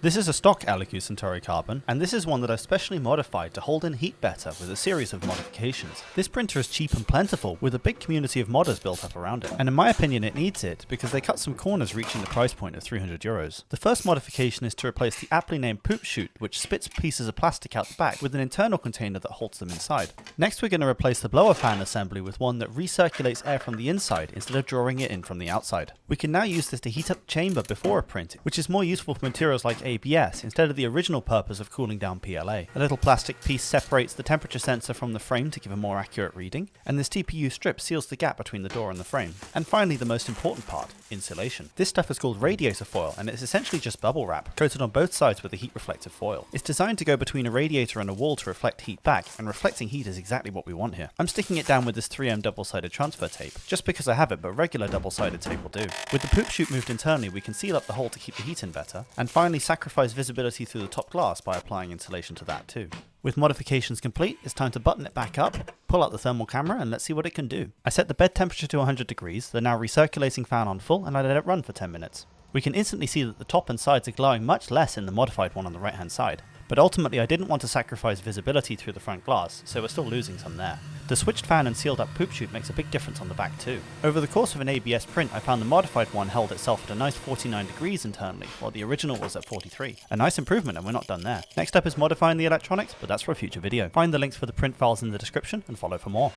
This is a stock Elegoo Centauri Carbon, and this is one that I've specially modified to hold in heat better with a series of modifications. This printer is cheap and plentiful, with a big community of modders built up around it, and in my opinion it needs it because they cut some corners reaching the price point of €300. The first modification is to replace the aptly named poop chute, which spits pieces of plastic out the back with an internal container that holds them inside. Next we're going to replace the blower fan assembly with one that recirculates air from the inside instead of drawing it in from the outside. We can now use this to heat up the chamber before a print, which is more useful for materials like ABS instead of the original purpose of cooling down PLA. A little plastic piece separates the temperature sensor from the frame to give a more accurate reading, and this TPU strip seals the gap between the door and the frame. And finally, the most important part, insulation. This stuff is called radiator foil, and it's essentially just bubble wrap, coated on both sides with a heat reflective foil. It's designed to go between a radiator and a wall to reflect heat back, and reflecting heat is exactly what we want here. I'm sticking it down with this 3M double-sided transfer tape, just because I have it, but regular double-sided tape will do. With the poop chute moved internally, we can seal up the hole to keep the heat in better, and finally sacrifice visibility through the top glass by applying insulation to that too. With modifications complete, it's time to button it back up, pull out the thermal camera, and let's see what it can do. I set the bed temperature to 100 degrees, the now recirculating fan on full, and I let it run for 10 minutes. We can instantly see that the top and sides are glowing much less in the modified one on the right hand side. But ultimately I didn't want to sacrifice visibility through the front glass, so we're still losing some there. The switched fan and sealed up poop chute makes a big difference on the back too. Over the course of an ABS print, I found the modified one held itself at a nice 49 degrees internally, while the original was at 43. A nice improvement, and we're not done there. Next up is modifying the electronics, but that's for a future video. Find the links for the print files in the description and follow for more.